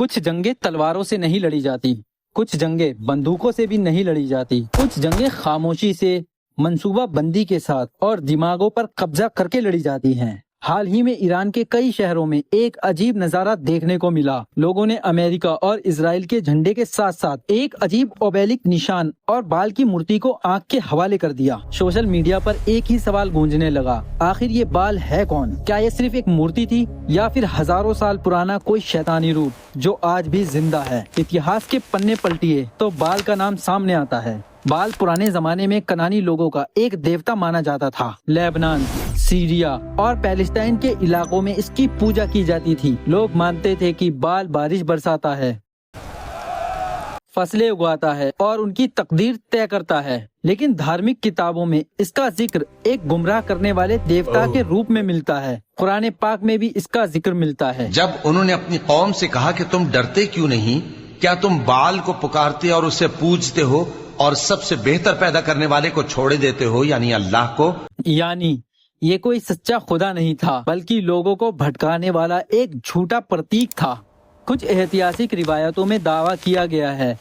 کچھ جنگیں تلواروں سے نہیں لڑی جاتی، کچھ جنگیں بندوقوں سے بھی نہیں لڑی جاتی، کچھ جنگیں خاموشی سے، منصوبہ بندی کے ساتھ اور دماغوں پر قبضہ کر کے لڑی جاتی ہیں۔ حال ہی میں ایران کے کئی شہروں میں ایک عجیب نظارہ دیکھنے کو ملا۔ لوگوں نے امریکہ اور اسرائیل کے جھنڈے کے ساتھ ساتھ ایک عجیب اوبیلک نشان اور بال کی مورتی کو آنکھ کے حوالے کر دیا۔ سوشل میڈیا پر ایک ہی سوال گونجنے لگا، آخر یہ بال ہے کون؟ کیا یہ صرف ایک مورتی تھی یا پھر ہزاروں سال پرانا کوئی شیطانی روپ جو آج بھی زندہ ہے؟ اتہاس کے پنے پلٹیے تو بال کا نام سامنے آتا ہے۔ بال پرانے زمانے میں کنانی لوگوں کا ایک دیوتا مانا جاتا تھا۔ لیبنان، سیریا اور پیلسٹائن کے علاقوں میں اس کی پوجا کی جاتی تھی۔ لوگ مانتے تھے کہ بال بارش برساتا ہے، فصلیں اگاتا ہے اور ان کی تقدیر طے کرتا ہے، لیکن دھارمک کتابوں میں اس کا ذکر ایک گمراہ کرنے والے دیوتا کے روپ میں ملتا ہے۔ قرآن پاک میں بھی اس کا ذکر ملتا ہے۔ جب انہوں نے اپنی قوم سے کہا کہ تم ڈرتے کیوں نہیں؟ کیا تم بال کو پکارتے اور اسے پوجتے ہو اور سب سے بہتر پیدا کرنے والے کو چھوڑے دیتے ہو، یعنی اللہ کو؟ یعنی یہ کوئی سچا خدا نہیں تھا، بلکہ لوگوں کو بھٹکانے والا ایک جھوٹا پرتیک تھا۔ کچھ ایتہاسک روایتوں میں دعویٰ کیا گیا ہے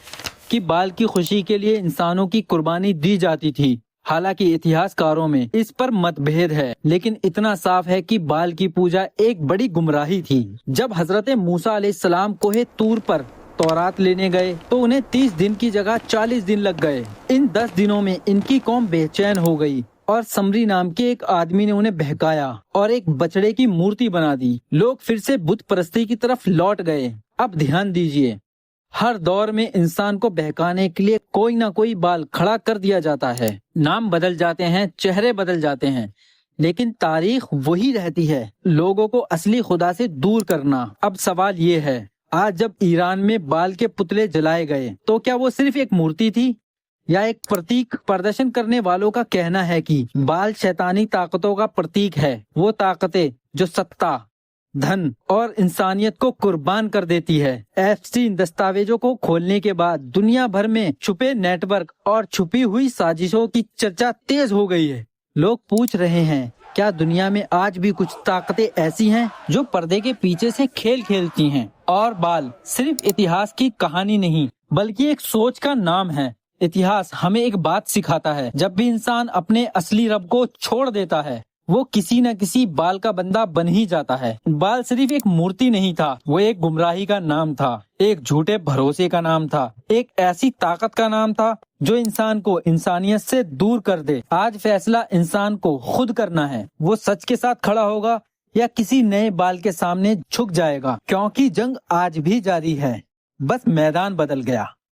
کہ بال کی خوشی کے لیے انسانوں کی قربانی دی جاتی تھی۔ حالانکہ اتہاس کاروں میں اس پر مت بھید ہے، لیکن اتنا صاف ہے کہ بال کی پوجا ایک بڑی گمراہی تھی۔ جب حضرت موسیٰ علیہ السلام کوہ طور پر تورات لینے گئے تو انہیں 30 دن کی جگہ 40 دن لگ گئے۔ ان 10 دنوں میں ان کی قوم بے چین ہو گئی اور سمری نام کے ایک آدمی نے انہیں بہکایا اور ایک بچڑے کی مورتی بنا دی۔ لوگ پھر سے بت پرستی کی طرف لوٹ گئے۔ اب دھیان دیجئے، ہر دور میں انسان کو بہکانے کے لیے کوئی نہ کوئی بال کھڑا کر دیا جاتا ہے۔ نام بدل جاتے ہیں، چہرے بدل جاتے ہیں، لیکن تاریخ وہی رہتی ہے، لوگوں کو اصلی خدا سے دور کرنا۔ اب سوال یہ ہے، آج جب ایران میں بال کے پتلے جلائے گئے تو کیا وہ صرف ایک مورتی تھی یا ایک پرتیک؟ پردرشن کرنے والوں کا کہنا ہے کہ بال شیطانی طاقتوں کا پرتیک ہے، وہ طاقتیں جو سطح، دھن اور انسانیت کو قربان کر دیتی ہے۔ ایپسٹین دستاویزوں کو کھولنے کے بعد دنیا بھر میں چھپے نیٹ ورک اور چھپی ہوئی سازشوں کی چرچا تیز ہو گئی ہے۔ لوگ پوچھ رہے ہیں، کیا دنیا میں آج بھی کچھ طاقتیں ایسی ہیں جو پردے کے پیچھے سے کھیل کھیلتی ہیں؟ اور بال صرف اتہاس کی کہانی نہیں، بلکہ ایک سوچ کا نام ہے۔ اتہاس ہمیں ایک بات سکھاتا ہے، جب بھی انسان اپنے اصلی رب کو چھوڑ دیتا ہے وہ کسی نہ کسی بال کا بندہ بن ہی جاتا ہے۔ بال صرف ایک مورتی نہیں تھا، وہ ایک گمراہی کا نام تھا، ایک جھوٹے بھروسے کا نام تھا، ایک ایسی طاقت کا نام تھا جو انسان کو انسانیت سے دور کر دے۔ آج فیصلہ انسان کو خود کرنا ہے، وہ سچ کے ساتھ کھڑا ہوگا یا کسی نئے بال کے سامنے جھک جائے گا، کیونکہ جنگ آج بھی جاری ہے، بس میدان بدل گیا۔